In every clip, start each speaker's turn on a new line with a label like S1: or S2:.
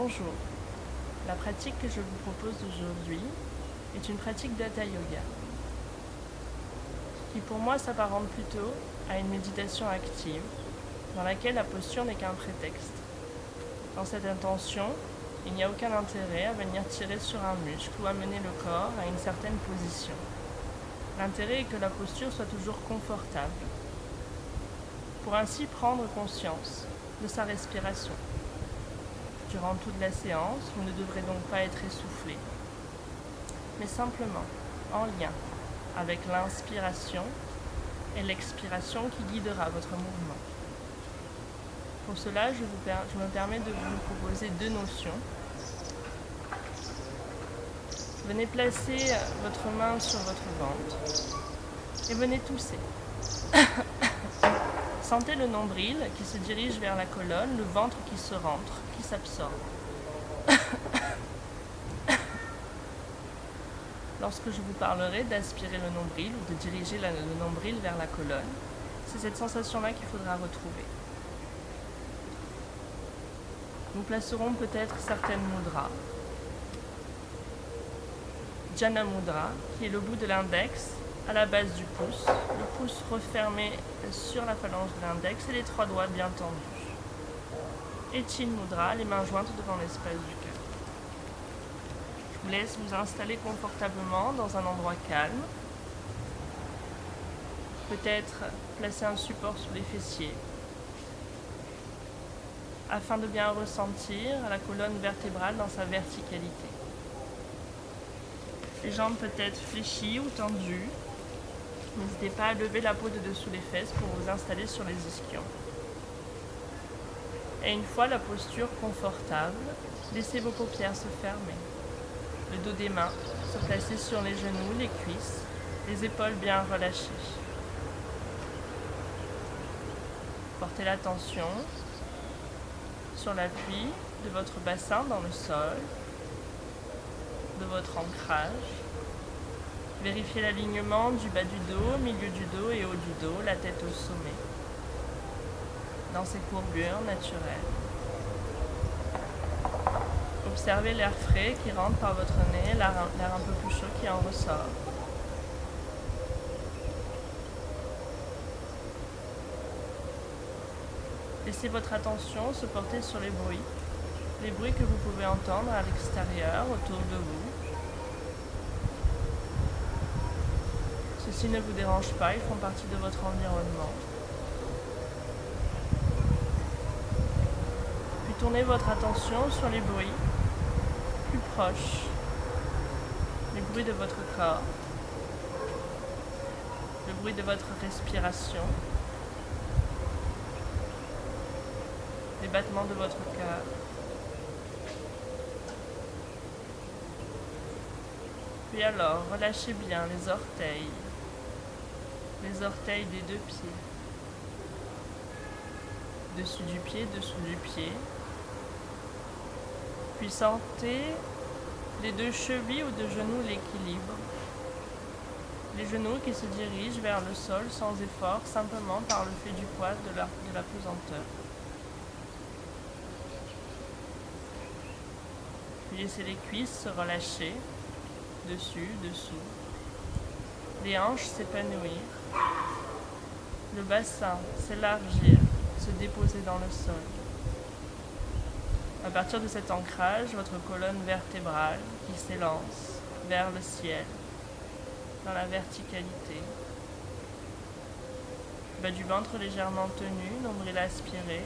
S1: Bonjour, la pratique que je vous propose aujourd'hui est une pratique d'Hatha Yoga, qui pour moi s'apparente plutôt à une méditation active, dans laquelle la posture n'est qu'un prétexte. Dans cette intention, il n'y a aucun intérêt à venir tirer sur un muscle ou amener le corps à une certaine position. L'intérêt est que la posture soit toujours confortable, pour ainsi prendre conscience de sa respiration. Durant toute la séance, vous ne devrez donc pas être essoufflé, mais simplement en lien avec l'inspiration et l'expiration qui guidera votre mouvement. Pour cela, je me permets de vous proposer deux notions. Venez placer votre main sur votre ventre et venez tousser. Sentez le nombril qui se dirige vers la colonne, le ventre qui se rentre, qui s'absorbe. Lorsque je vous parlerai d'aspirer le nombril ou de diriger le nombril vers la colonne, c'est cette sensation-là qu'il faudra retrouver. Nous placerons peut-être certaines mudras. Jhana Mudra, qui est le bout de l'index à la base du pouce, le pouce refermé sur la phalange de l'index et les trois doigts bien tendus. Et Chin Mudra, les mains jointes devant l'espace du cœur. Je vous laisse vous installer confortablement dans un endroit calme. Peut-être placer un support sous les fessiers, afin de bien ressentir la colonne vertébrale dans sa verticalité. Les jambes peut-être fléchies ou tendues. N'hésitez pas à lever la peau de dessous les fesses pour vous installer sur les ischions. Et une fois la posture confortable, laissez vos paupières se fermer. Le dos des mains se placer sur les genoux, les cuisses, les épaules bien relâchées. Portez l'attention sur l'appui de votre bassin dans le sol, de votre ancrage. Vérifiez l'alignement du bas du dos, milieu du dos et haut du dos, la tête au sommet, dans ses courbures naturelles. Observez l'air frais qui rentre par votre nez, l'air un peu plus chaud qui en ressort. Laissez votre attention se porter sur les bruits que vous pouvez entendre à l'extérieur, autour de vous. Ceux-ci ne vous dérangent pas, ils font partie de votre environnement. Puis tournez votre attention sur les bruits plus proches, les bruits de votre corps, le bruit de votre respiration, les battements de votre cœur. Puis alors, relâchez bien les orteils des deux pieds, dessus du pied, dessous du pied. Puis sentez les deux chevilles ou deux genoux l'équilibre. Les genoux qui se dirigent vers le sol sans effort, simplement par le fait du poids de la pesanteur. Puis laissez les cuisses se relâcher, dessus, dessous. Les hanches s'épanouir. Le bassin s'élargir, se déposer dans le sol. À partir de cet ancrage, votre colonne vertébrale qui s'élance vers le ciel, dans la verticalité. Bas du ventre légèrement tenu, nombril aspiré.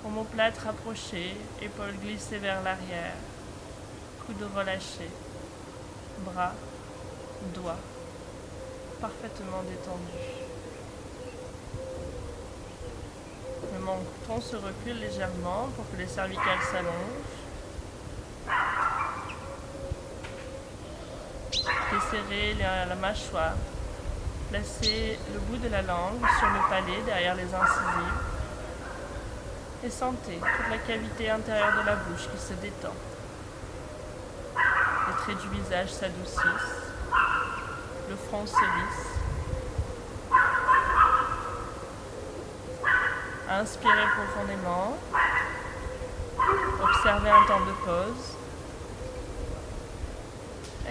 S1: Omoplate rapprochée, épaules glissées vers l'arrière, coudes relâchés, bras, doigts, parfaitement détendus. Le menton se recule légèrement pour que les cervicales s'allongent. Desserrez la mâchoire. Placez le bout de la langue sur le palais derrière les incisives. Et sentez toute la cavité intérieure de la bouche qui se détend. Les traits du visage s'adoucissent. Le front se lisse. Inspirez profondément. Observez un temps de pause.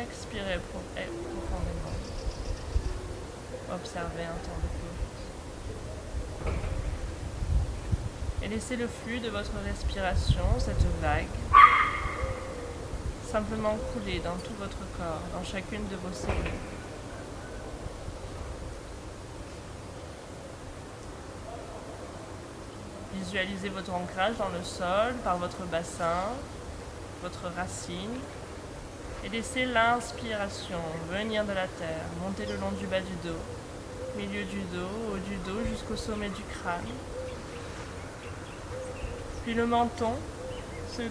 S1: Expirez profondément. Observez un temps de pause. Et laissez le flux de votre respiration, cette vague, simplement couler dans tout votre corps, dans chacune de vos cellules. Visualisez votre ancrage dans le sol par votre bassin, votre racine, et laissez l'inspiration venir de la terre, monter le long du bas du dos, milieu du dos, haut du dos jusqu'au sommet du crâne. Puis le menton se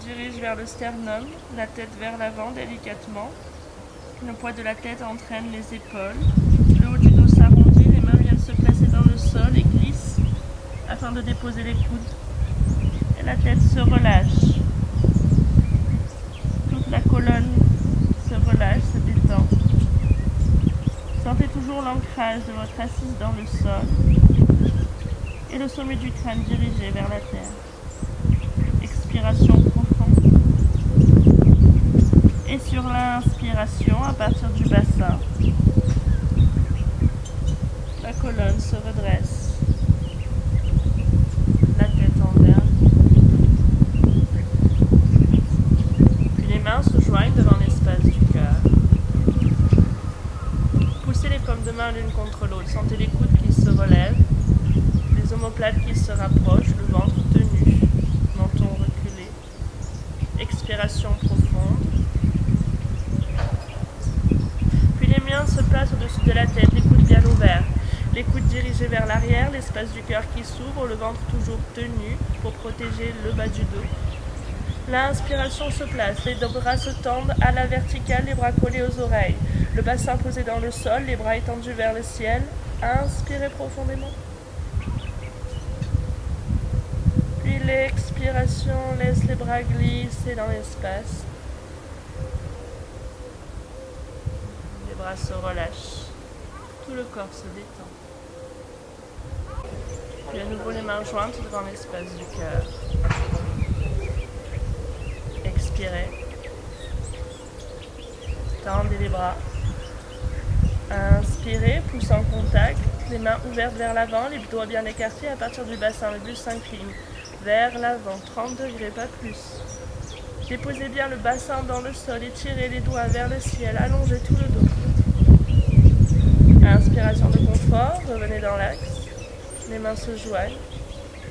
S1: dirige vers le sternum, la tête vers l'avant délicatement. Le poids de la tête entraîne les épaules. Le haut du dos s'arrondit, les mains viennent se placer dans le sol et glissent afin de déposer les coudes. Et la tête se relâche. Toute la colonne se relâche, se détend. Sentez toujours l'ancrage de votre assise dans le sol et le sommet du crâne dirigé vers la terre. Expiration profonde. Et sur l'inspiration, à partir du bassin, la colonne se redresse. La tête envers. Puis les mains se joignent devant l'espace du cœur. Poussez les paumes de main l'une contre l'autre. Sentez les coudes qui se relèvent, les omoplates qui se rapprochent, le ventre tenu, menton reculé. Expiration profonde. Puis les mains se placent au-dessus de la tête, les coudes bien ouverts. Les coudes dirigés vers l'arrière, l'espace du cœur qui s'ouvre, le ventre toujours tenu pour protéger le bas du dos. L'inspiration se place, les bras se tendent à la verticale, les bras collés aux oreilles. Le bassin posé dans le sol, les bras étendus vers le ciel. Inspirez profondément. Puis l'expiration laisse les bras glisser dans l'espace. Les bras se relâchent. Tout le corps se détend. Puis à nouveau les mains jointes devant l'espace du cœur. Expirez. Tendez les bras. Inspirez, pouce en contact, les mains ouvertes vers l'avant, les doigts bien écartés à partir du bassin. Le buste s'incline vers l'avant, 30 degrés, pas plus. Déposez bien le bassin dans le sol, étirez les doigts vers le ciel, allongez tout le dos. Inspiration de confort, revenez dans l'axe, les mains se joignent.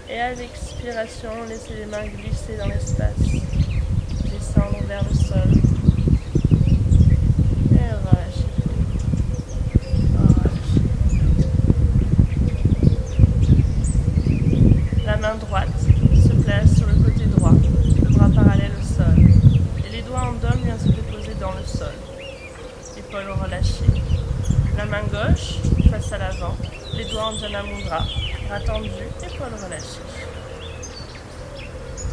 S1: Et à l'expiration, laissez les mains glisser dans l'espace, descendre vers le sol. Et relâchez. La main droite se place sur le côté droit, le bras parallèle au sol. Et les doigts en dôme viennent se déposer dans le sol. Épaules relâchées. La main gauche face à l'avant, les doigts en Jana Mudra, bras tendus, épaules relâchées.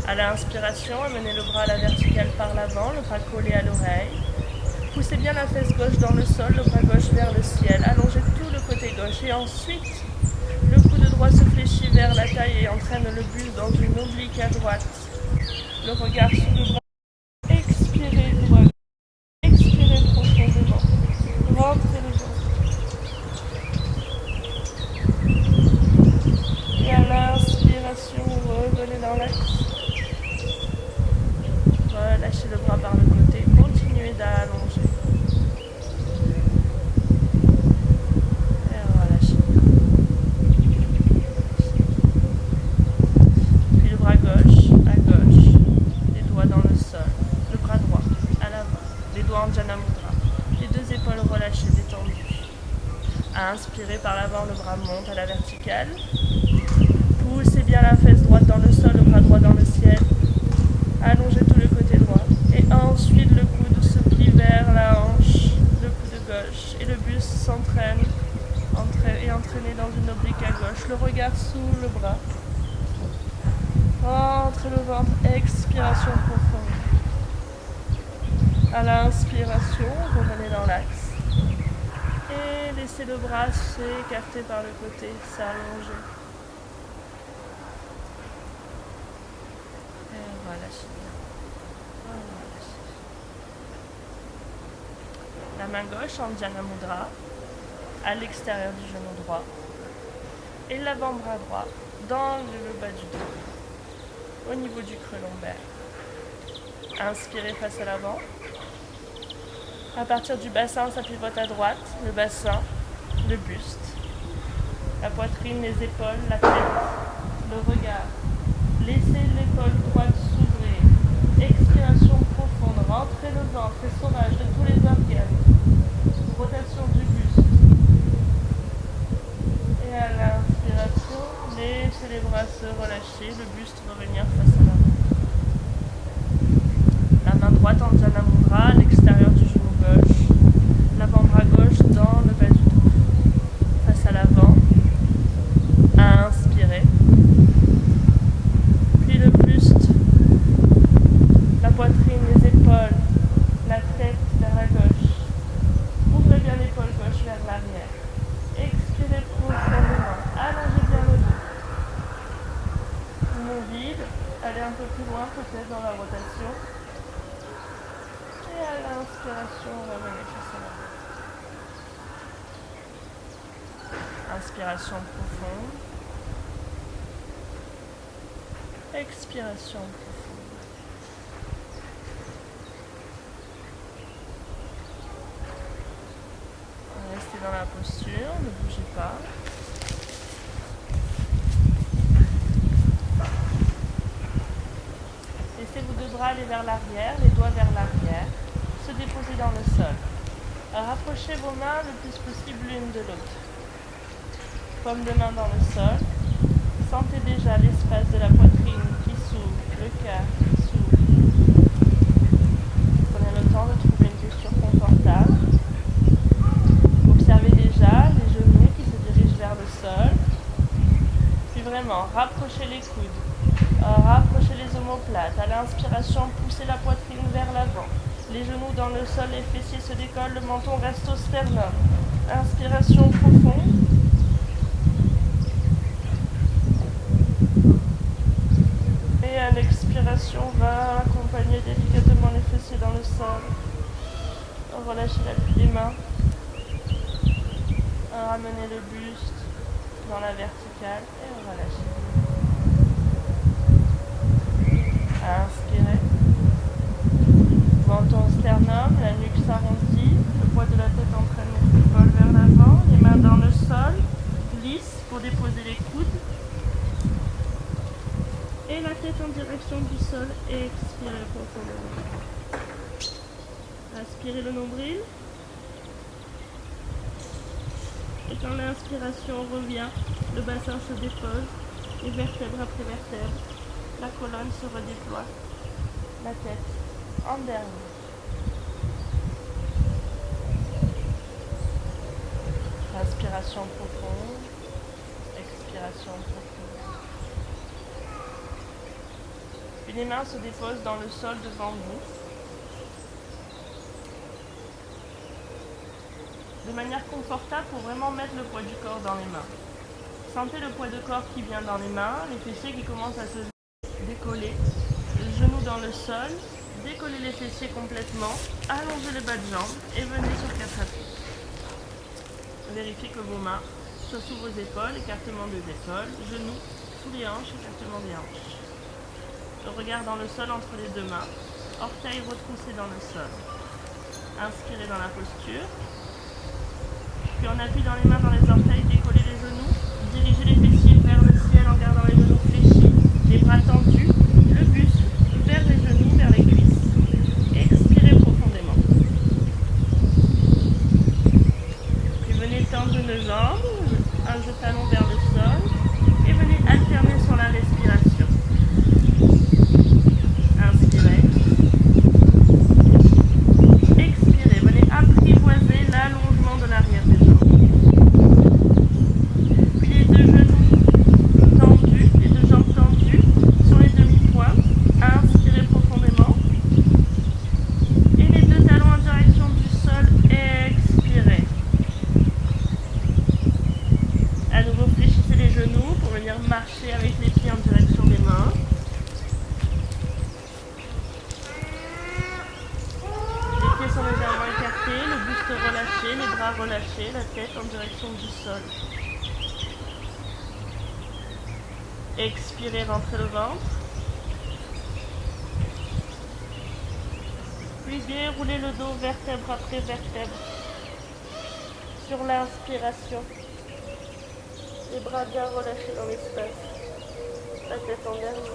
S1: À l'inspiration, amenez le bras à la verticale par l'avant, le bras collé à l'oreille. Poussez bien la fesse gauche dans le sol, le bras gauche vers le ciel. Allongez tout le côté gauche et ensuite, le coude droit se fléchit vers la taille et entraîne le buste dans une oblique à droite. Le regard sous le bras. Expirez droit. Expirez profondément. Rentrez le ventre. Et à l'inspiration, revenez dans l'axe. Relâchez le bras par le côté. Continuez d'allonger. Et relâchez. Puis le bras gauche à gauche. Les doigts dans le sol. Le bras droit à l'avant. Les doigts en Jana Mudra. Les deux épaules relâchées, détendues. À inspirer par l'avant, le bras monte à la verticale. Poussez bien la fesse droite dans le sol, le bras droit dans le ciel. Allongez tout le côté droit. Et ensuite, le coude se plie vers la hanche, le coude gauche. Et le buste s'entraîne et entraîné dans une oblique à gauche. Le regard sous le bras. Rentrez le ventre. Expiration profonde. À l'inspiration, revenez dans l'axe. Et laissez le bras s'écarter par le côté, s'allonger. Et voilà. relâchez bien. Relâchez. La main gauche en Dhyana Mudra, à l'extérieur du genou droit. Et l'avant-bras droit dans le bas du dos, au niveau du creux lombaire. Inspirez face à l'avant. À partir du bassin, ça pivote à droite, le bassin, le buste, la poitrine, les épaules, la tête, le regard. Laissez l'épaule droite s'ouvrir. Expiration profonde, rentrez le ventre, essorage de tous les organes. Rotation du buste. Et à l'inspiration, laissez les bras se relâcher, le buste revenir face à l'avant. La main droite en Dhyana Mudra, à l'extérieur du genou gauche. L'avant-bras gauche dans le bas du dos. Face à l'avant. Inspirez. Puis le buste, la poitrine, les épaules, la tête vers la gauche. Ouvrez bien l'épaule gauche vers l'arrière. Expirez profondément. Allongez bien le dos. Poumon vide. Allez un peu plus loin peut-être dans la rotation. Et à l'inspiration, revenez face à l'avant. Inspiration profonde. Expiration profonde. Restez dans la posture, ne bougez pas. Laissez vos deux bras aller vers l'arrière, les doigts vers l'arrière, se déposer dans le sol. Rapprochez vos mains le plus possible l'une de l'autre. Paume de main dans le sol. Sentez déjà l'espace de la poitrine qui s'ouvre, le cœur qui s'ouvre. Prenez le temps de trouver une posture confortable. Observez déjà les genoux qui se dirigent vers le sol. Puis vraiment, rapprochez les coudes. Rapprochez les omoplates. À l'inspiration, poussez la poitrine vers l'avant. Les genoux dans le sol, les fessiers se décollent, le menton reste au sternum. Inspiration profonde. Et à l'expiration, va accompagner délicatement les fessiers dans le sol. Relâchez l'appui des mains. Ramenez le buste dans la verticale et relâchez. Inspirez. Menton sternum, la nuque s'arrondit, le poids de la tête entraîne les épaules vers l'avant, les mains dans le sol, lisses pour déposer les coudes. Et la tête en direction du sol et expirez profondément. Inspirez le nombril. Et quand l'inspiration revient, le bassin se dépose et vertèbre après vertèbre, la colonne se redéploie, la tête en dernier. Inspiration profonde, expiration profonde. Puis les mains se déposent dans le sol devant vous. De manière confortable pour vraiment mettre le poids du corps dans les mains. Sentez le poids de corps qui vient dans les mains, les fessiers qui commencent à se décoller, le genou dans le sol, décollez les fessiers complètement, allongez les bas de jambes et venez sur 4 appuis. Vérifiez que vos mains soient sous vos épaules, écartement des épaules, genoux sous les hanches, écartement des hanches. Le regard dans le sol entre les deux mains, orteils retroussés dans le sol. Inspirez dans la posture. Puis on appuie dans les mains, dans les orteils, décollez les genoux, dirigez les fessiers vers le ciel en gardant les genoux fléchis, les bras tendus, le buste vers les genoux, vers les cuisses. Expirez profondément. Puis venez tendre une jambe, un talon vers le sol, et venez alterner sur la respiration. Inspirez. Expirez, venez apprivoiser l'allongement de l'arrière des jambes. Puis les deux genoux tendus, les deux jambes tendues sur les demi-pointes. Inspirez profondément. Et les deux talons en direction du sol. Expirez. À nouveau, fléchissez les genoux pour venir marcher avec les pieds en direction des mains. relâcher la tête en direction du sol. Expirez, rentrez le ventre. Puis déroulez le dos vertèbre après vertèbre. Sur l'inspiration, les bras bien relâchés dans l'espace. La tête en dernier.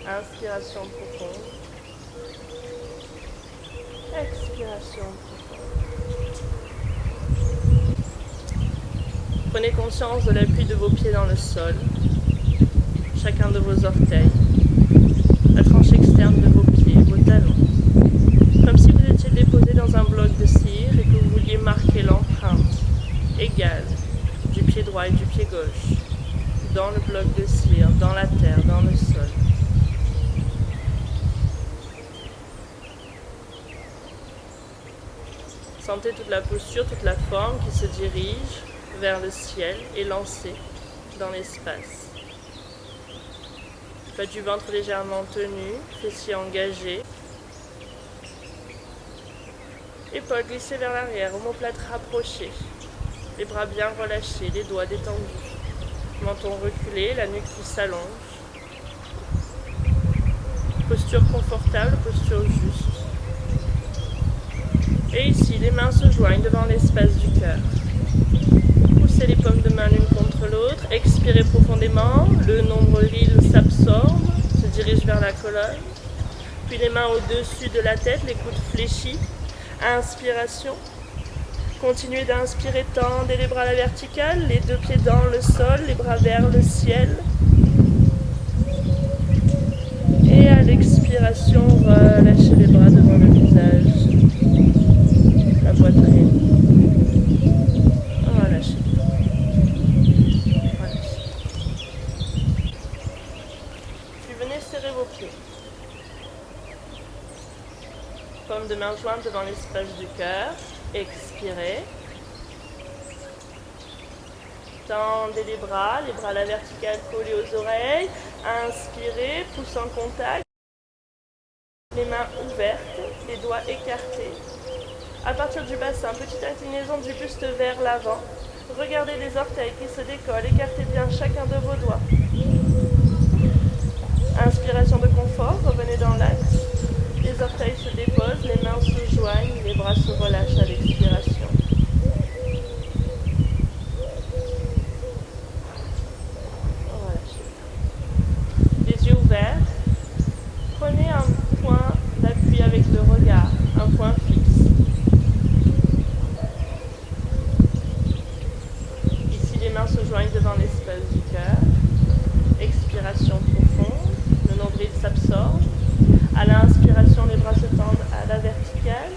S1: Inspiration profonde. Expiration profonde. Prenez conscience de l'appui de vos pieds dans le sol, chacun de vos orteils, la tranche externe de vos pieds, vos talons, comme si vous étiez déposé dans un bloc de cire et que vous vouliez marquer l'empreinte égale du pied droit et du pied gauche, dans le bloc de cire, dans la terre, dans le sol. Sentez toute la posture, toute la forme qui se dirige vers le ciel et lancée dans l'espace. Pas du ventre légèrement tenu, fessiers engagés. Épaules glissées vers l'arrière, omoplate rapprochée. Les bras bien relâchés, les doigts détendus. Menton reculé, la nuque qui s'allonge. Posture confortable, posture juste. Et ici, les mains se joignent devant l'espace du cœur. Poussez les paumes de main l'une contre l'autre. Expirez profondément. Le nombril s'absorbe, se dirige vers la colonne. Puis les mains au-dessus de la tête, les coudes fléchis. Inspiration. Continuez d'inspirer, tendez les bras à la verticale, les deux pieds dans le sol, les bras vers le ciel. Et à l'expiration, relâchez les bras devant le visage. La poitrine. Relâchez. Relâchez. Puis venez serrer vos pieds. Paumes de main jointes devant l'espace du cœur. Expirez. Tendez les bras à la verticale collés aux oreilles. Inspirez, pouce en contact. Les mains ouvertes, les doigts écartés. À partir du bassin, petite inclinaison du buste vers l'avant. Regardez les orteils qui se décollent, écartez bien chacun de vos doigts. Inspiration de confort, revenez dans l'axe. Les orteils se déposent, les mains se joignent, les bras se relâchent à l'expiration. Relâchez. Les yeux ouverts. Prenez un point d'appui avec le regard, un point fixe. Ici, les mains se joignent devant l'espace du cœur. Expiration profonde, le nombril s'absorbe. À l'inspiration, les bras se tendent à la verticale.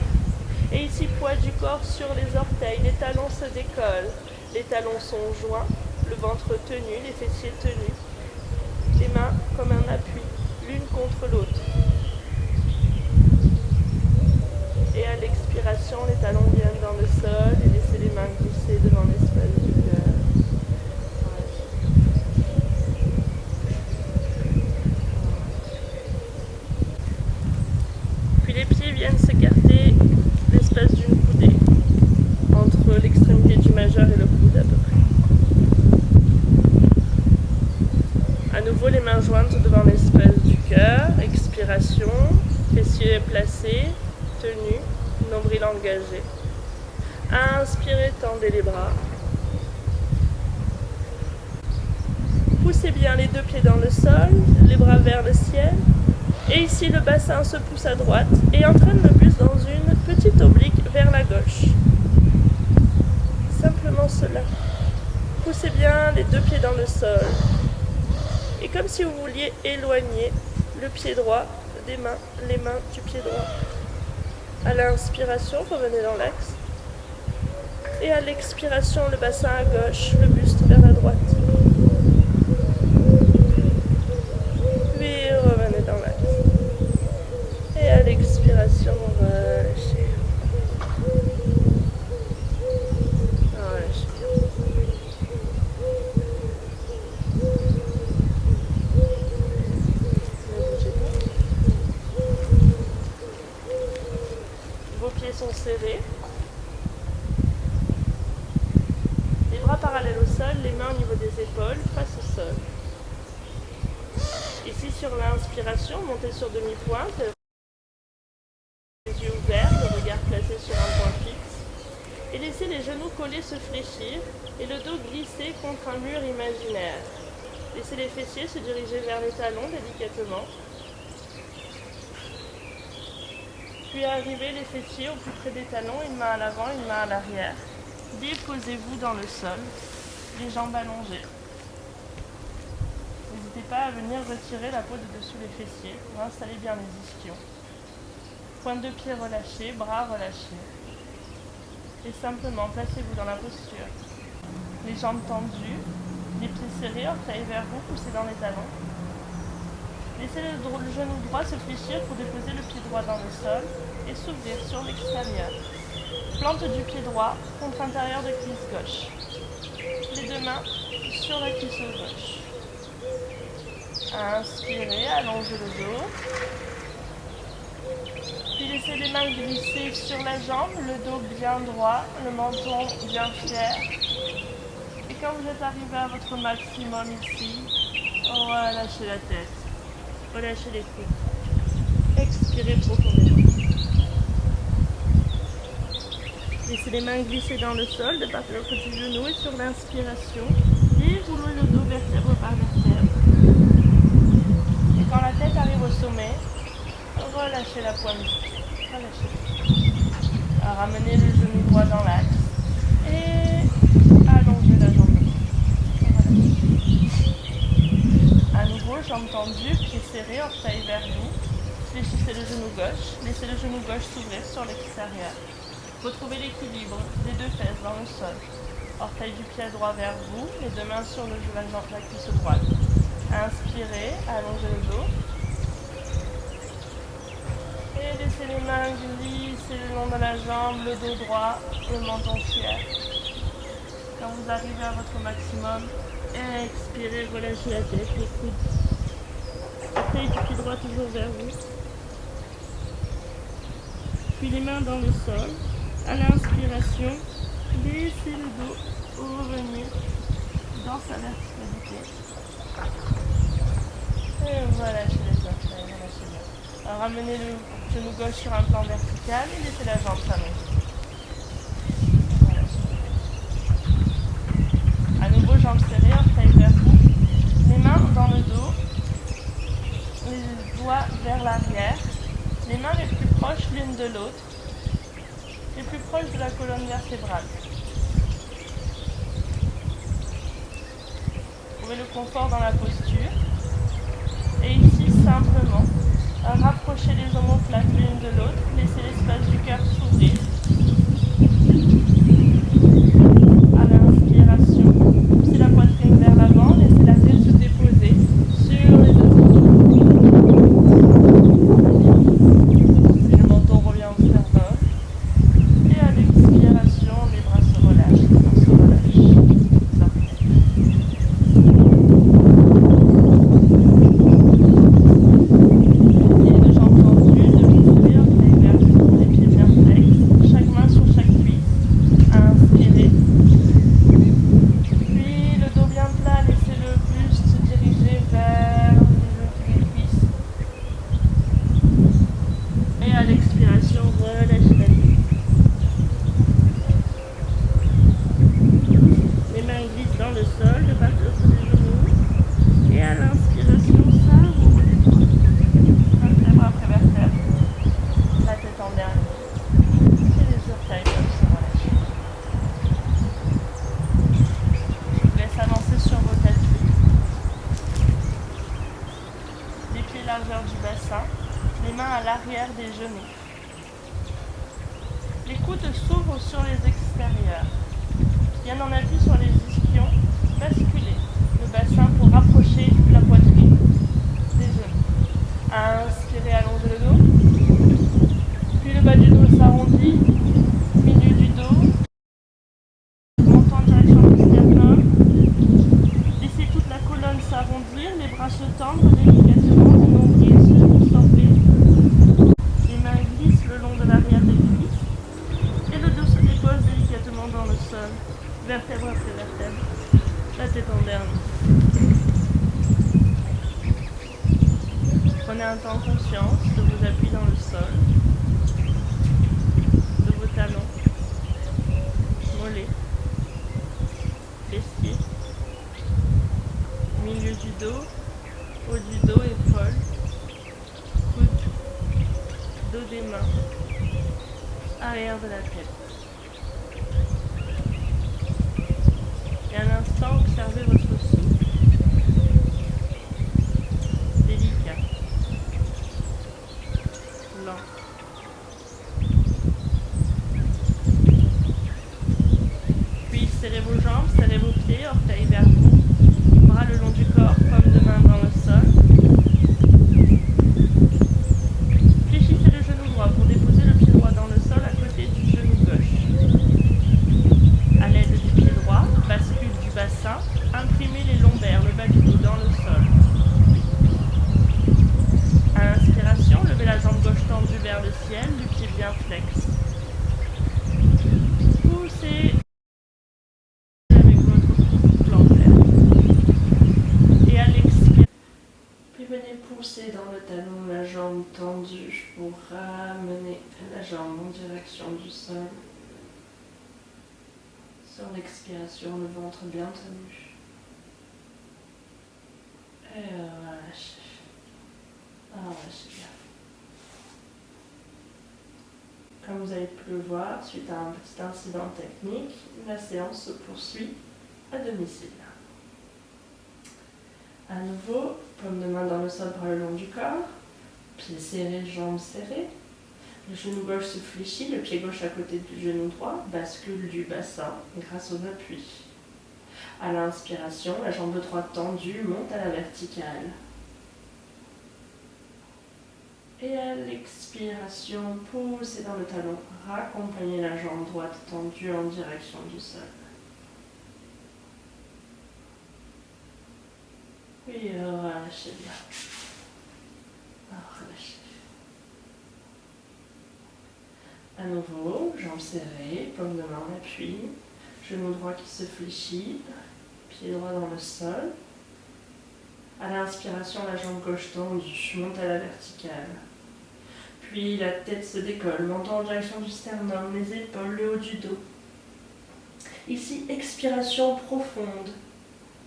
S1: Et ici, poids du corps sur les orteils. Les talons se décollent. Les talons sont joints. Le ventre tenu, les fessiers tenus. Les mains comme un appui, l'une contre l'autre. Et à l'expiration, les talons viennent dans le sol et laissez les mains glisser devant l'espace du cœur. Les pieds viennent s'écarter l'espace d'une coudée, entre l'extrémité du majeur et le coude à peu près. À nouveau, les mains jointes devant l'espace du cœur, expiration, fessiers placés, tenus, nombril engagé. Inspirez, tendez les bras. Poussez bien les deux pieds dans le sol, les bras vers le ciel. Et ici, le bassin se pousse à droite et entraîne le buste dans une petite oblique vers la gauche. Simplement cela. Poussez bien les deux pieds dans le sol. Et comme si vous vouliez éloigner le pied droit des mains, les mains du pied droit. À l'inspiration, revenez dans l'axe. Et à l'expiration, le bassin à gauche, le buste vers la droite. Puis revenez dans l'axe. Et à l'expiration, relâchez. Relâchez. Ne bougez pas. serrés. Les bras parallèles au sol, les mains au niveau des épaules, face au sol. Ici, sur l'inspiration, montez sur demi-pointe, les yeux ouverts, le regard placé sur un point fixe. Et laissez les genoux collés se fléchir et le dos glisser contre un mur imaginaire. Laissez les fessiers se diriger vers les talons délicatement. Puis arrivez les fessiers au plus près des talons, une main à l'avant, une main à l'arrière. Déposez-vous dans le sol, les jambes allongées. N'hésitez pas à venir retirer la peau de dessous les fessiers pour installer bien les ischions. Pointe de pied relâchée, bras relâchés. Et simplement placez-vous dans la posture. Les jambes tendues, les pieds serrés, orteils vers vous, poussez dans les talons. Laissez le genou droit se fléchir pour déposer le pied droit dans le sol et s'ouvrir sur l'extérieur. Plante du pied droit contre l'intérieur de cuisse gauche. Les deux mains sur la cuisse gauche. Inspirez, allongez le dos. Puis laissez les mains glisser sur la jambe, le dos bien droit, le menton bien fier. Et quand vous êtes arrivé à votre maximum ici, relâchez la tête, relâchez les coudes. Expirez profondément. Laissez les mains glisser dans le sol, de part et d'autre du genou, et sur l'inspiration, déroulez le dos vertèbre par vertèbre. Et quand la tête arrive au sommet, relâchez la poigne. Relâchez. Ramenez le genou droit dans l'axe et allongez la jambe. À nouveau, jambes tendues, pieds serrés, orteils vers vous. Fléchissez le genou gauche. Laissez le genou gauche s'ouvrir sur l'extérieur. Retrouvez l'équilibre des deux fesses dans le sol. Orteil du pied droit vers vous, les deux mains sur le genou, la cuisse droite. Inspirez, allongez le dos. Et laissez les mains glisser le long de la jambe, le dos droit, le menton fier. Quand vous arrivez à votre maximum, expirez, relâchez la tête, les coudes. Orteil du pied droit toujours vers vous. Puis les mains dans le sol. À l'inspiration, laissez le dos revenir dans sa verticalité. Et relâchez les orteils, relâchez bien. Ramenez le genou gauche sur un plan vertical et laissez la jambe s'allonger. À nouveau, jambes serrées, orteils vers vous. Les mains dans le dos, les doigts vers l'arrière. Les mains les plus proches l'une de l'autre, les plus proches de la colonne vertébrale. Trouvez le confort dans la posture. Et ici, simplement, rapprochez les omoplates l'une de l'autre, laissez l'espace du cœur s'ouvrir. À l'inspiration, poussez la poitrine vers l'avant, laissez la tête se déposer sur les deux bras. Le menton revient au sternum. Et à l'expiration, les bras se relâchent, les mains se relâchent. Largeur du bassin, les mains à l'arrière des genoux. Les coudes s'ouvrent sur les extérieurs. Bien en appui sur les ischions, basculez le bassin pour rapprocher la poitrine des genoux. Inspirez, allongez le dos. Puis le bas du dos s'arrondit, milieu du dos, montant en direction du sternum. Laissez toute la colonne s'arrondir, les bras se tendre délicatement, le nombril se distendre. Les mains glissent le long de l'arrière des cuisses. la tête en dernier. Prenez un temps conscience de vos appuis dans le sol, de vos talons, mollets, fessiers, milieu du dos, haut du dos, épaules, coudes, dos des mains, arrière de la tête. Et à l'instant, observez votre souffle. Délicat. Lent. Puis serrez vos jambes, serrez vos pieds, orteils vers vous, bras le long du corps, paume de main dans le sol. Fléchissez le genou droit pour déposer le pied droit dans le sol à côté du genou gauche. À l'aide du pied droit, bascule du bassin, imprimez les lombaires, le bas du dos dans le sol. À l'inspiration, levez la jambe gauche tendue vers le ciel, du pied bien flex. Poussez avec votre plantaire. Et à l'expiration, puis venez pousser dans le talon, la jambe tendue pour ramener la jambe en direction du sol. Sur l'expiration, le ventre bien tenu. Et relâchez. Relâchez bien. Comme vous avez pu le voir, suite à un petit incident technique, la séance se poursuit à domicile. À nouveau, paume de main dans le sol, bras le long du corps, pieds serrés, jambes serrées. Le genou gauche se fléchit, le pied gauche à côté du genou droit, bascule du bassin grâce aux appuis. À l'inspiration, la jambe droite tendue monte à la verticale. Et à l'expiration, poussez dans le talon, raccompagnez la jambe droite tendue en direction du sol. Puis relâchez bien. Relâchez. À nouveau, jambes serrées, paume de main en appui, genou droit qui se fléchit, pied droit dans le sol. À l'inspiration, la jambe gauche tendue monte à la verticale. Puis la tête se décolle, montant en direction du sternum, les épaules, le haut du dos. Ici, expiration profonde.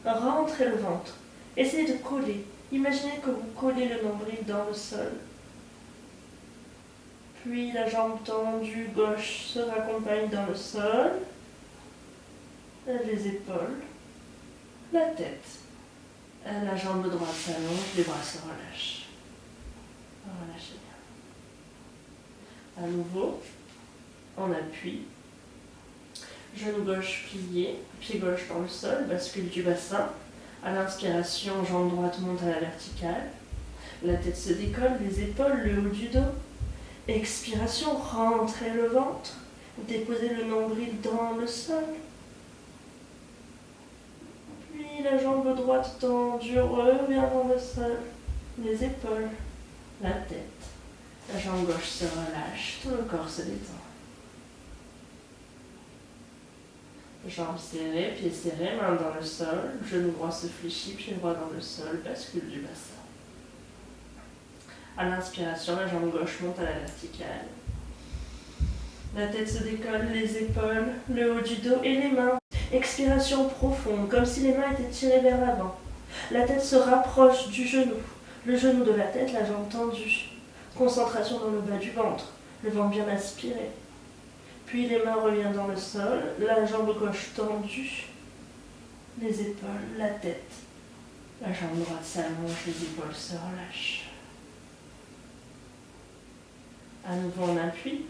S1: Rentrez le ventre. Essayez de coller. Imaginez que vous collez le nombril dans le sol. Puis la jambe tendue gauche se raccompagne dans le sol. Les épaules. La tête. La jambe droite s'allonge, les bras se relâchent. Relâchez bien. À nouveau, on appuie. Genou gauche plié, pied gauche dans le sol, bascule du bassin. À l'inspiration, jambe droite monte à la verticale. La tête se décolle, les épaules, le haut du dos. Expiration, rentrez le ventre. Déposez le nombril dans le sol. Puis la jambe droite tendue revient dans le sol. Les épaules, la tête. La jambe gauche se relâche, tout le corps se détend. Jambes serrées, pieds serrés, main dans le sol, genou droit se fléchit, pied droit dans le sol, bascule du bassin. À l'inspiration, la jambe gauche monte à la verticale. La tête se décolle, les épaules, le haut du dos et les mains. Expiration profonde, comme si les mains étaient tirées vers l'avant. La tête se rapproche du genou. Le genou de la tête, la jambe tendue. Concentration dans le bas du ventre, le ventre bien aspiré. Puis les mains reviennent dans le sol, la jambe gauche tendue, les épaules, la tête. La jambe droite s'allonge, les épaules se relâchent. À nouveau on appuie.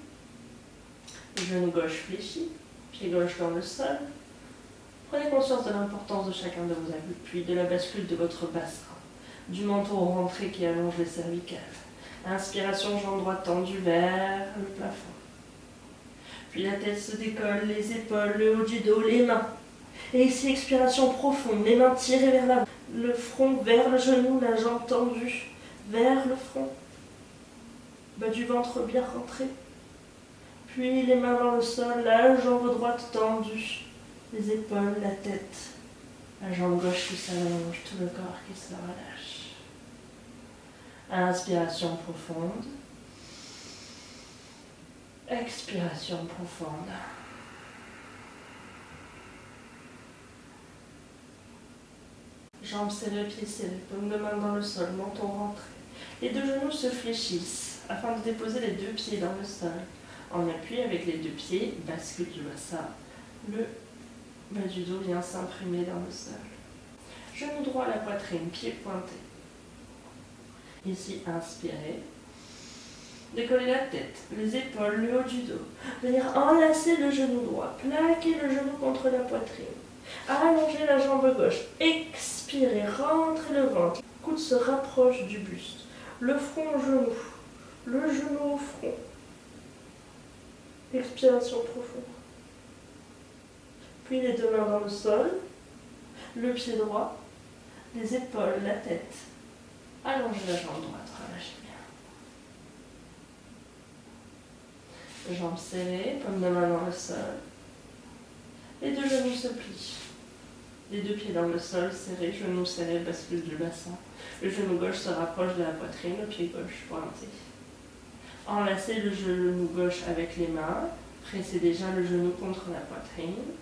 S1: Le genou gauche fléchi, pied gauche dans le sol. Prenez conscience de l'importance de chacun de vos appuis, de la bascule de votre bassin, du menton rentré qui allonge les cervicales. Inspiration, jambe droite tendue vers le plafond. Puis la tête se décolle, les épaules, le haut du dos, les mains. Et ici, expiration profonde, les mains tirées vers l'avant, le front vers le genou, la jambe tendue vers le front. Bas du ventre bien rentré. Puis les mains dans le sol, la jambe droite tendue, les épaules, la tête. La jambe gauche qui s'allonge, tout le corps qui se relâche. Inspiration profonde. Expiration profonde. Jambes serrées, pieds serrés, paume de main dans le sol, menton rentré. Les deux genoux se fléchissent afin de déposer les deux pieds dans le sol. En appui avec les deux pieds, bascule du bassin. Le bas du dos vient s'imprimer dans le sol. Genou droit à la poitrine, pied pointé. Ici, inspirez. Décollez la tête, les épaules, le haut du dos. Venir enlacer le genou droit, plaquer le genou contre la poitrine. Allongez la jambe gauche, expirez, rentrez le ventre. Le coude se rapproche du buste. Le front au genou, le genou au front. Expiration profonde. Puis les deux mains dans le sol, le pied droit, les épaules, la tête. Allongez la jambe droite, relâchez bien. Jambes serrées, paume de main dans le sol. Les deux genoux se plient. Les deux pieds dans le sol, serrés, genoux serrés, bascule du bassin. Le genou gauche se rapproche de la poitrine, le pied gauche pointé. Enlacez le genou gauche avec les mains. Pressez déjà le genou contre la poitrine.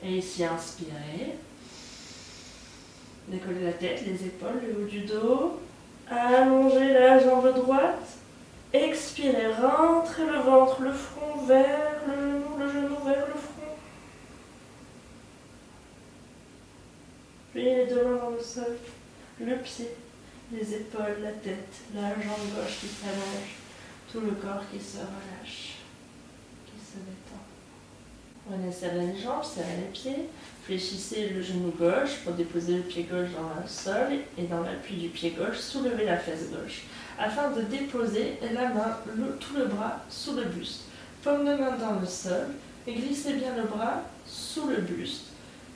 S1: Et ici, inspirez. Décollez la tête, les épaules, le haut du dos. Allongez la jambe droite. Expirez, rentrez le ventre, le front vers le genou vers le front. Puis les deux mains dans le sol, le pied, les épaules, la tête, la jambe gauche qui s'allonge, tout le corps qui se relâche, qui se détend. Prenez serrez les jambes, serrez les pieds, fléchissez le genou gauche pour déposer le pied gauche dans le sol et dans l'appui du pied gauche, soulevez la fesse gauche afin de déposer la main, tout le bras sous le buste. Paume de main dans le sol et glissez bien le bras sous le buste.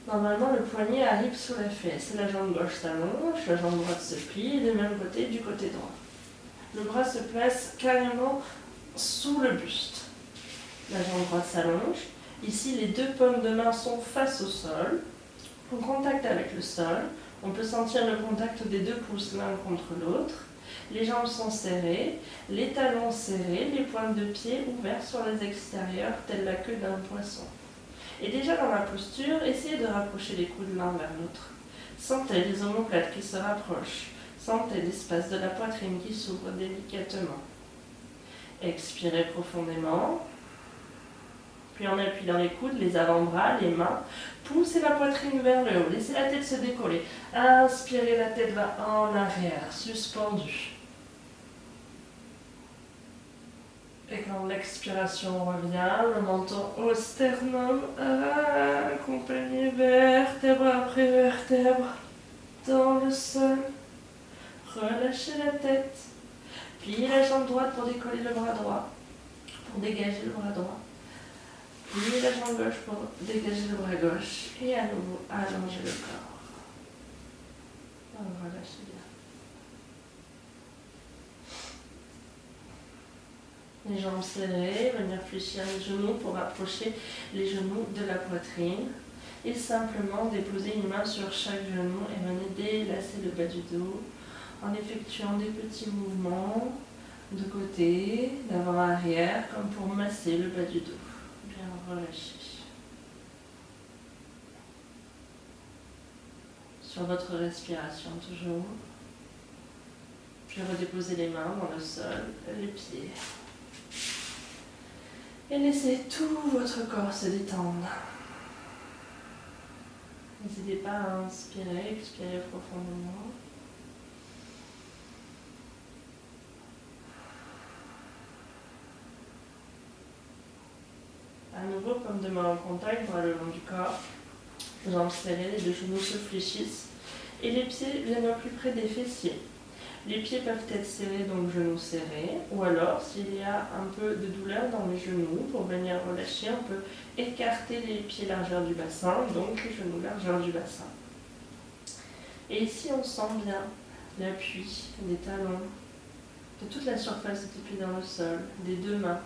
S1: Normalement, le poignet arrive sous la fesse. La jambe gauche s'allonge, la jambe droite se plie, et du même côté, du côté droit. Le bras se place carrément sous le buste. La jambe droite s'allonge. Ici, les deux paumes de main sont face au sol, en contact avec le sol. On peut sentir le contact des deux pouces l'un contre l'autre. Les jambes sont serrées, les talons serrés, les pointes de pied ouvertes sur les extérieurs, telle la queue d'un poisson. Et déjà dans la posture, essayez de rapprocher les coudes l'un vers l'autre. Sentez les omoplates qui se rapprochent. Sentez l'espace de la poitrine qui s'ouvre délicatement. Expirez profondément. Puis en appui dans les coudes, les avant-bras, les mains. Poussez la poitrine vers le haut. Laissez la tête se décoller. Inspirez, la tête va en arrière, suspendue. Et quand l'expiration revient, le menton au sternum, accompagné vertèbre après vertèbre dans le sol. Relâchez la tête. Pliez la jambe droite pour décoller le bras droit, pour dégager le bras droit. Pliez la jambe gauche pour dégager le bras gauche. Et à nouveau, allongez le corps. Relâchez bien. Les jambes serrées, venir fléchir les genoux pour rapprocher les genoux de la poitrine. Et simplement déposer une main sur chaque genou et venir délasser le bas du dos en effectuant des petits mouvements de côté, d'avant-arrière, comme pour masser le bas du dos. Bien relâché. Sur votre respiration toujours. Puis redéposez les mains dans le sol, les pieds. Et laissez tout votre corps se détendre. N'hésitez pas à inspirer, expirer profondément. À nouveau, paume de main en contact, bras le long du corps. Jambes serrées, les deux genoux se fléchissent. Et les pieds viennent au plus près des fessiers. Les pieds peuvent être serrés, donc genoux serrés, ou alors, s'il y a un peu de douleur dans les genoux, pour venir relâcher, on peut écarter les pieds largeur du bassin, donc les genoux largeur du bassin. Et ici, on sent bien l'appui des talons, de toute la surface du pied dans le sol, des deux mains,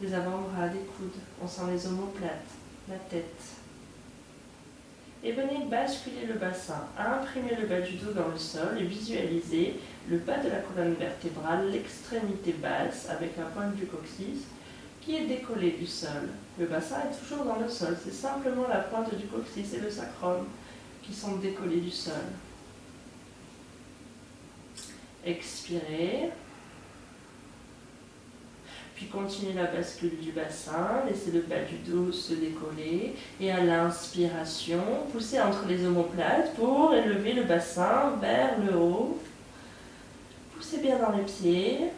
S1: des avant-bras, des coudes. On sent les omoplates, la tête. Et venez basculer le bassin, imprimer le bas du dos dans le sol et visualiser le bas de la colonne vertébrale, l'extrémité basse avec la pointe du coccyx qui est décollée du sol. Le bassin est toujours dans le sol, c'est simplement la pointe du coccyx et le sacrum qui sont décollés du sol. Expirez. Puis continuez la bascule du bassin, laissez le bas du dos se décoller et à l'inspiration, poussez entre les omoplates pour élever le bassin vers le haut. Poussez bien dans les pieds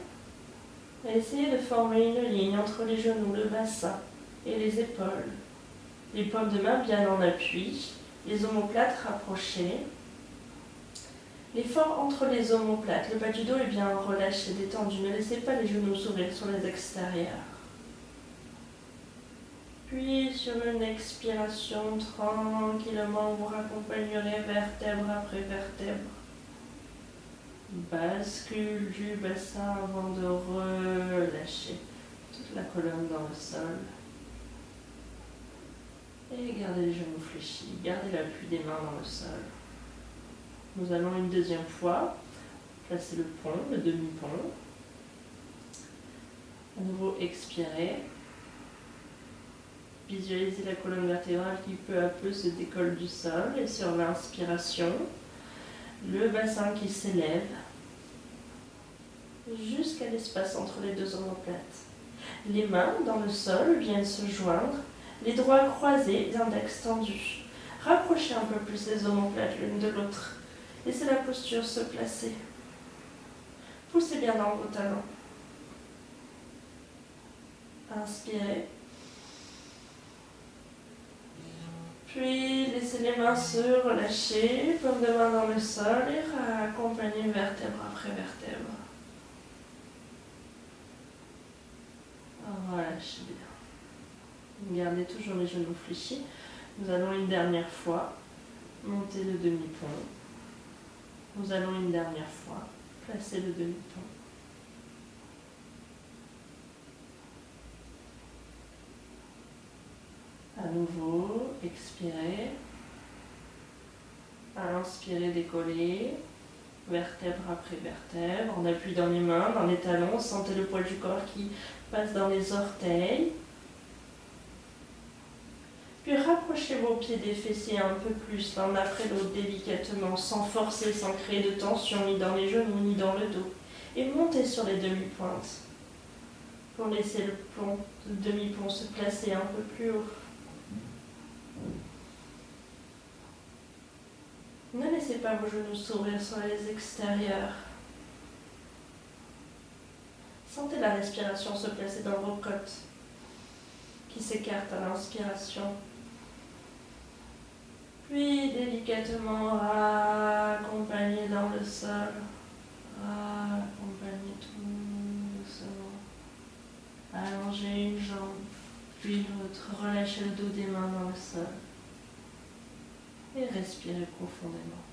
S1: et essayez de former une ligne entre les genoux, le bassin et les épaules. Les paumes de main bien en appui, les omoplates rapprochées. L'effort entre les omoplates, le bas du dos est bien relâché, détendu. Ne laissez pas les genoux s'ouvrir sur les extérieurs. Puis, sur une expiration, tranquillement, vous raccompagnerez vertèbre après vertèbre. Bascule du bassin avant de relâcher toute la colonne dans le sol. Et gardez les genoux fléchis, gardez l'appui des mains dans le sol. Nous allons une deuxième fois placer le pont, le demi-pont. À nouveau, expirez. Visualisez la colonne vertébrale qui peu à peu se décolle du sol. Et sur l'inspiration, le bassin qui s'élève jusqu'à l'espace entre les deux omoplates. Les mains dans le sol viennent se joindre, les doigts croisés, l'index tendu. Rapprochez un peu plus les omoplates l'une de l'autre. Laissez la posture se placer. Poussez bien dans vos talons. Inspirez. Puis laissez les mains se relâcher, paume de main dans le sol et raccompagnez vertèbre après vertèbre. Relâchez bien. Gardez toujours les genoux fléchis. Nous allons une dernière fois monter le demi-pont. Nous allons une dernière fois placer le demi-pont. À nouveau, expirez. Inspirez, décollez. Vertèbre après vertèbre. On appuie dans les mains, dans les talons. Sentez le poids du corps qui passe dans les orteils. Puis rapprochez vos pieds des fessiers un peu plus, l'un après l'autre, délicatement, sans forcer, sans créer de tension, ni dans les genoux, ni dans le dos. Et montez sur les demi-pointes, pour laisser le pont, le demi-pont se placer un peu plus haut. Ne laissez pas vos genoux s'ouvrir sur les extérieurs. Sentez la respiration se placer dans vos côtes, qui s'écartent à l'inspiration. Puis délicatement raccompagner dans le sol, raccompagner tout doucement. Allongez une jambe, puis l'autre, relâchez le dos des mains dans le sol. Et respirez profondément.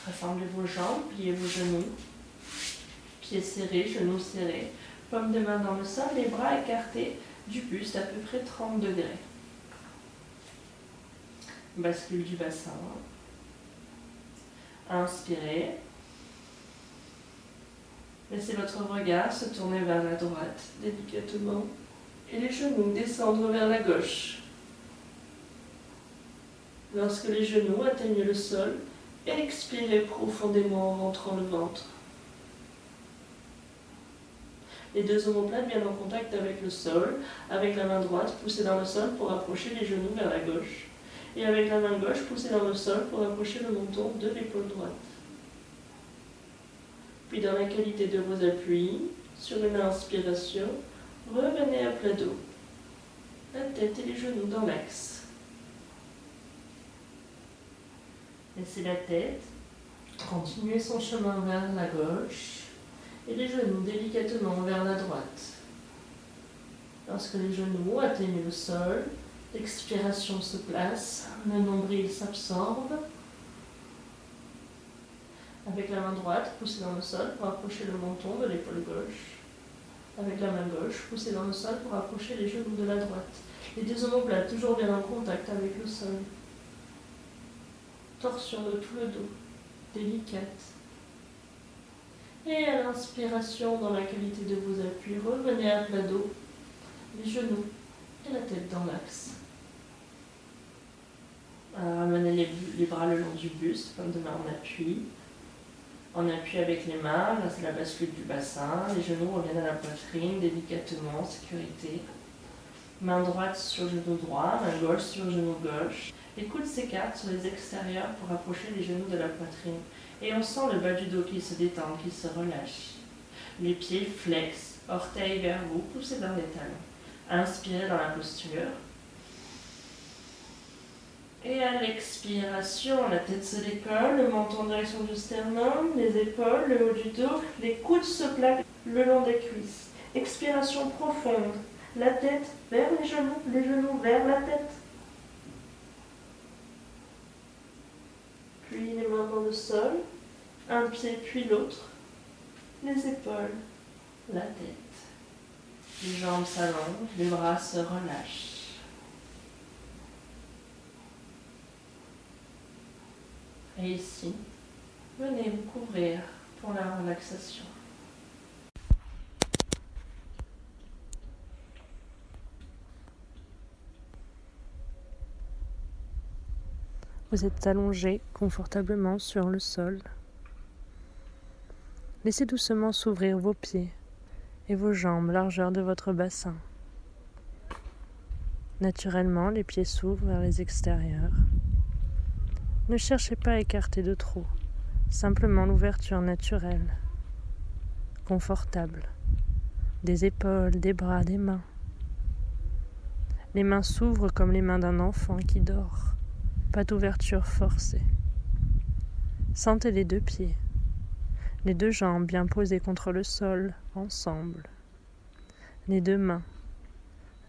S1: Rassemblez vos jambes, pliez vos genoux. Pieds serrés, genoux serrés, paume de main dans le sol, les bras écartés du buste à peu près 30 degrés. Bascule du bassin. Inspirez. Laissez votre regard se tourner vers la droite délicatement et les genoux descendre vers la gauche. Lorsque les genoux atteignent le sol, expirez profondément en rentrant le ventre. Les deux omoplates bien en contact avec le sol. Avec la main droite, poussez dans le sol pour approcher les genoux vers la gauche. Et avec la main gauche, poussez dans le sol pour approcher le menton de l'épaule droite. Puis dans la qualité de vos appuis, sur une inspiration, revenez à plat dos. La tête et les genoux dans l'axe. Laissez la tête continuer son chemin vers la gauche. Et les genoux délicatement vers la droite. Lorsque les genoux atteignent le sol, l'expiration se place, le nombril s'absorbe. Avec la main droite, poussez dans le sol pour approcher le menton de l'épaule gauche. Avec la main gauche, poussez dans le sol pour approcher les genoux de la droite. Les deux omoplates toujours bien en contact avec le sol. Torsion de tout le dos, délicate. Et à l'inspiration, dans la qualité de vos appuis, revenez à plat dos, les genoux et la tête dans l'axe. Ramenez les bras le long du buste, comme demain en appui. En appui avec les mains, là c'est la bascule du bassin, les genoux reviennent à la poitrine, délicatement, en sécurité. Main droite sur genou droit, main gauche sur genou gauche. Les coudes s'écartent sur les extérieurs pour approcher les genoux de la poitrine. Et on sent le bas du dos qui se détend, qui se relâche. Les pieds flexent, orteils vers vous, poussez dans les talons. Inspirez dans la posture. Et à l'expiration, la tête se décolle, le menton en direction du sternum, les épaules, le haut du dos, les coudes se plaquent le long des cuisses. Expiration profonde, la tête vers les genoux vers la tête. Puis les mains dans le sol, un pied puis l'autre, les épaules, la tête. Les jambes s'allongent, les bras se relâchent. Et ici, venez vous couvrir pour la relaxation. Vous êtes allongé confortablement sur le sol. Laissez doucement s'ouvrir vos pieds et vos jambes, largeur de votre bassin. Naturellement, les pieds s'ouvrent vers les extérieurs. Ne cherchez pas à écarter de trop, simplement l'ouverture naturelle, confortable, des épaules, des bras, des mains. Les mains s'ouvrent comme les mains d'un enfant qui dort, pas d'ouverture forcée. Sentez les deux pieds, les deux jambes bien posées contre le sol, ensemble. Les deux mains,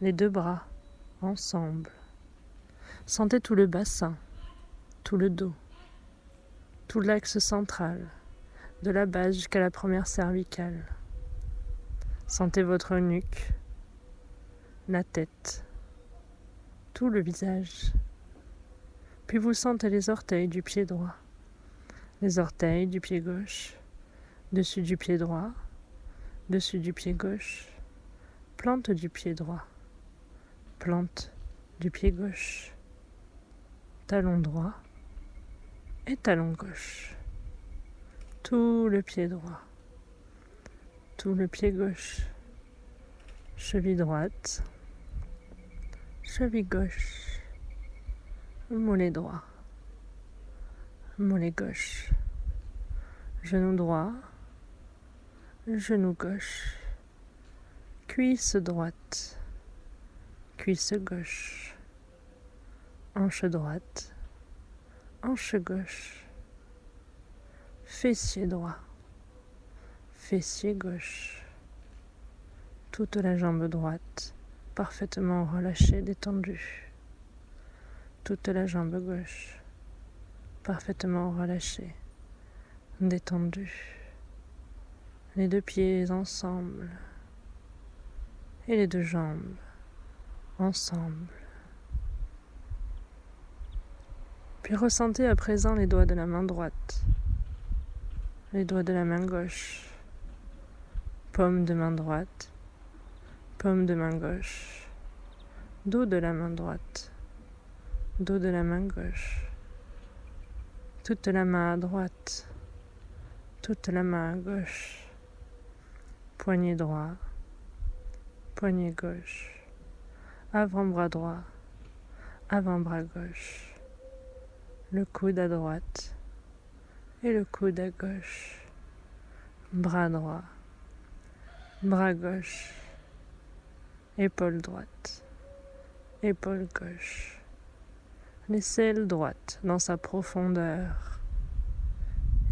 S1: les deux bras, ensemble. Sentez tout le bassin, tout le dos, tout l'axe central, de la base jusqu'à la première cervicale. Sentez votre nuque, la tête, tout le visage. Puis vous sentez les orteils du pied droit, les orteils du pied gauche, dessus du pied droit, dessus du pied gauche, plante du pied droit, plante du pied gauche, talon droit et talon gauche. Tout le pied droit, tout le pied gauche, cheville droite, cheville gauche, mollet droit, mollet gauche, genou droit, genou gauche, cuisse droite, cuisse gauche, hanche droite, hanche gauche, fessier droit, fessier gauche, toute la jambe droite parfaitement relâchée, détendue, toute la jambe gauche parfaitement relâchée, détendue, les deux pieds ensemble et les deux jambes ensemble. Puis ressentez à présent les doigts de la main droite, les doigts de la main gauche, paume de main droite, paume de main gauche, dos de la main droite, dos de la main gauche, toute la main à droite, toute la main à gauche, poignet droit, poignet gauche, avant-bras droit, avant-bras gauche, le coude à droite et le coude à gauche, bras droit, bras gauche, épaule droite, épaule gauche, l'aisselle droite dans sa profondeur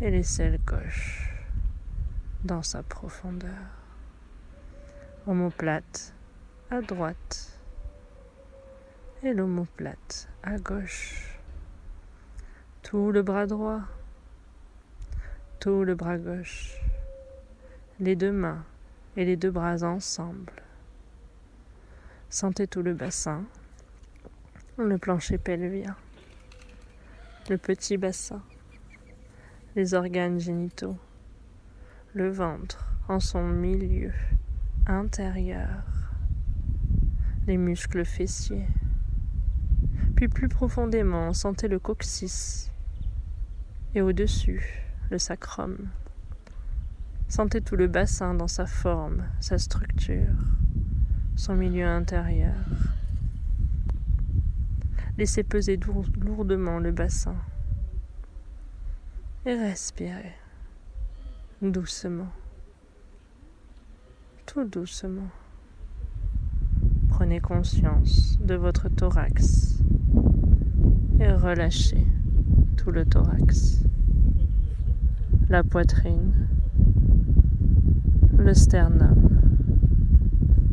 S1: et l'aisselle gauche dans sa profondeur. Omoplate à droite et l'omoplate à gauche. Tout le bras droit,
S2: tout le bras gauche, les deux mains et les deux bras ensemble. Sentez tout le bassin, le plancher pelvien, le petit bassin, les organes génitaux, le ventre en son milieu intérieur, les muscles fessiers. Puis plus profondément, sentez le coccyx et au-dessus, le sacrum. Sentez tout le bassin dans sa forme, sa structure, son milieu intérieur. Laissez peser lourdement le bassin et respirez doucement, tout doucement. Prenez conscience de votre thorax et relâchez tout le thorax, la poitrine, le sternum,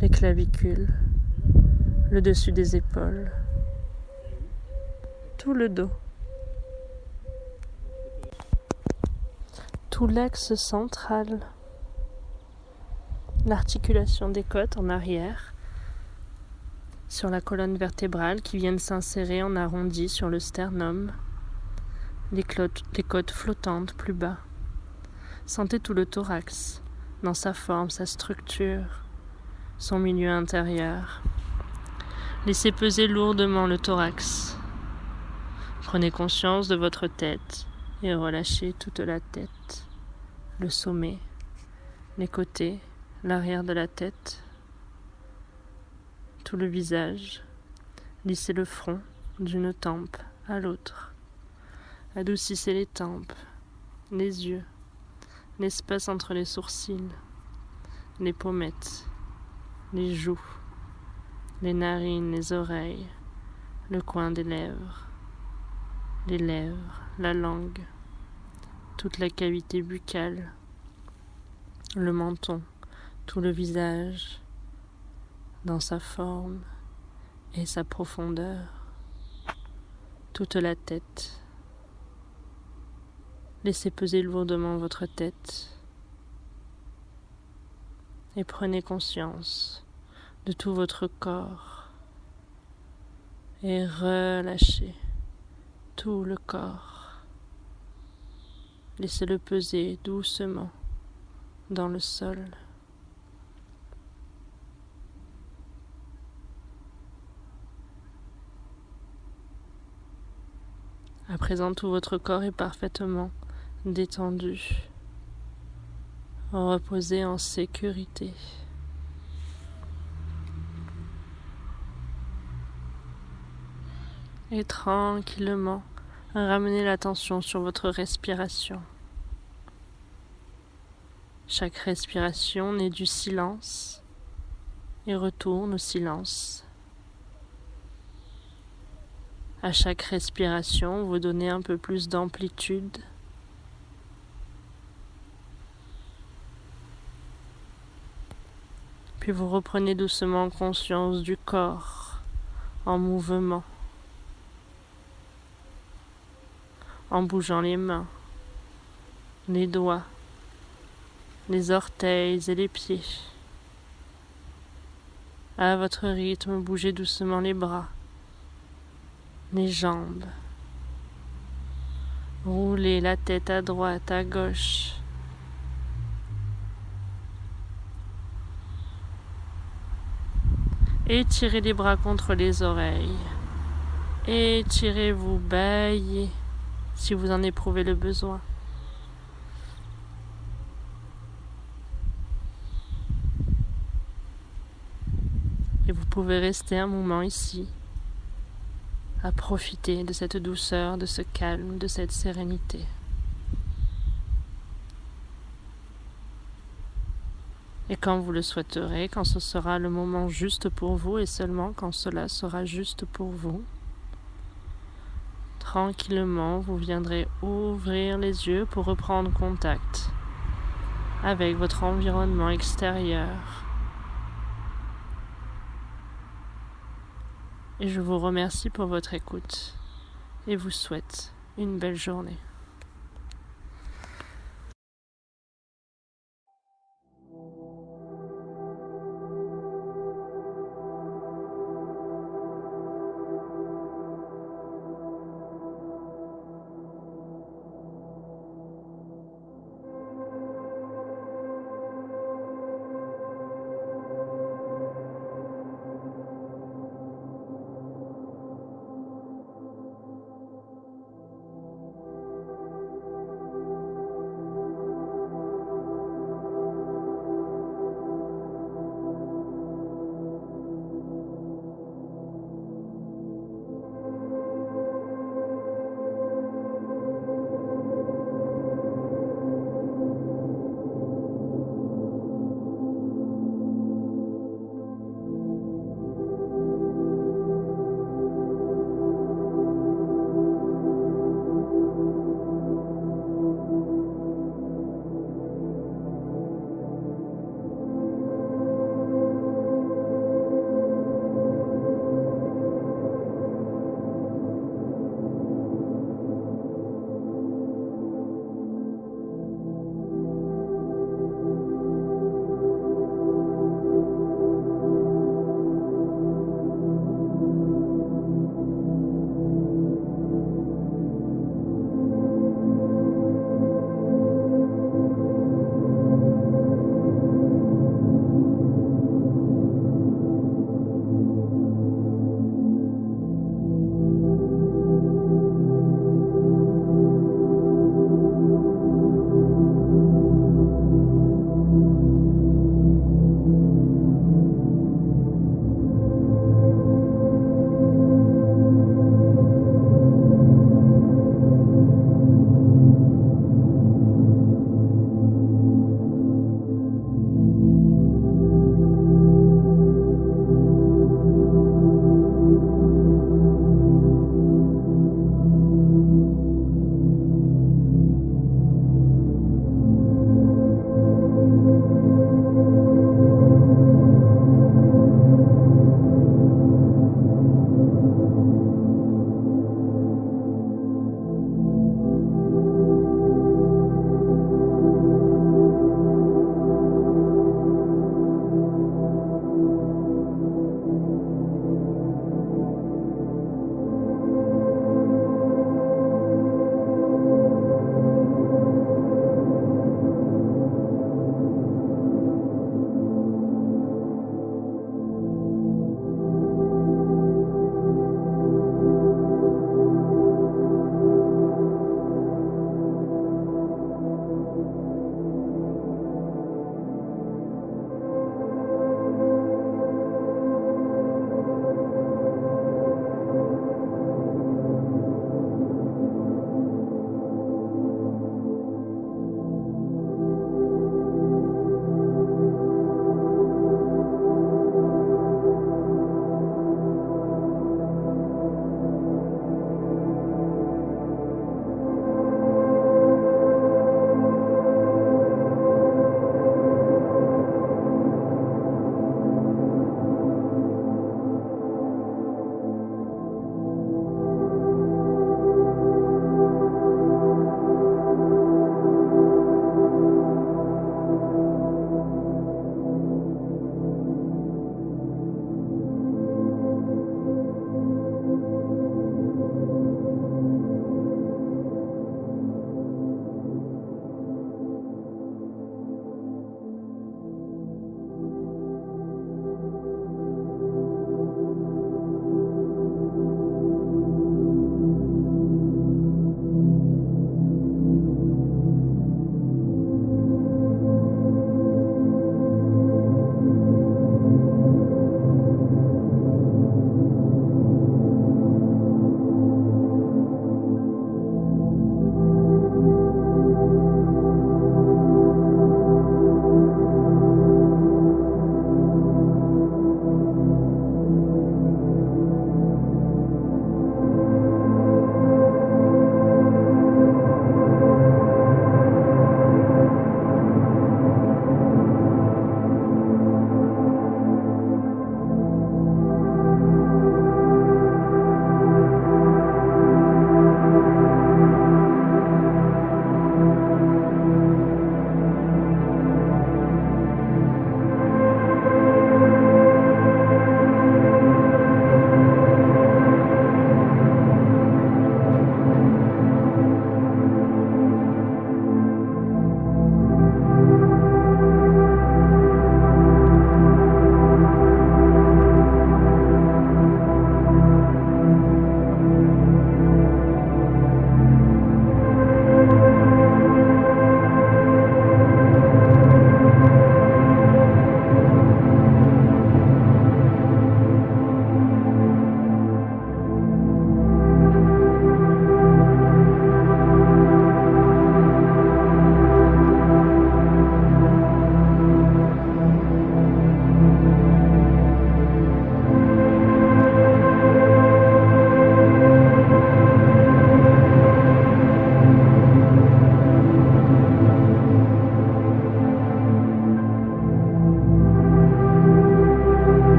S2: les clavicules, le dessus des épaules, tout le dos, tout l'axe central, l'articulation des côtes en arrière, sur la colonne vertébrale qui vient de s'insérer en arrondi sur le sternum, les côtes flottantes plus bas. Sentez tout le thorax dans sa forme, sa structure, son milieu intérieur. Laissez peser lourdement le thorax. Prenez conscience de votre tête et relâchez toute la tête, le sommet, les côtés, l'arrière de la tête, tout le visage. Lissez le front d'une tempe à l'autre. Adoucissez les tempes, les yeux, l'espace entre les sourcils, les pommettes, les joues, les narines, les oreilles, le coin des lèvres, les lèvres, la langue, toute la cavité buccale, le menton, tout le visage, dans sa forme et sa profondeur, toute la tête. Laissez peser lourdement votre tête et prenez conscience de tout votre corps et relâchez tout le corps. Laissez-le peser doucement dans le sol. À présent, tout votre corps est parfaitement détendu, reposé en sécurité. Et tranquillement, ramenez l'attention sur votre respiration. Chaque respiration naît du silence et retourne au silence. À chaque respiration, vous donnez un peu plus d'amplitude. Puis vous reprenez doucement conscience du corps en mouvement, en bougeant les mains, les doigts, les orteils et les pieds. À votre rythme, bougez doucement les bras, les jambes. Roulez la tête à droite, à gauche. Étirez les bras contre les oreilles. Étirez-vous, baillez si vous en éprouvez le besoin. Et vous pouvez rester un moment ici, à profiter de cette douceur, de ce calme, de cette sérénité. Et quand vous le souhaiterez, quand ce sera le moment juste pour vous, et seulement quand cela sera juste pour vous, tranquillement, vous viendrez ouvrir les yeux pour reprendre contact avec votre environnement extérieur. Et je vous remercie pour votre écoute et vous souhaite une belle journée.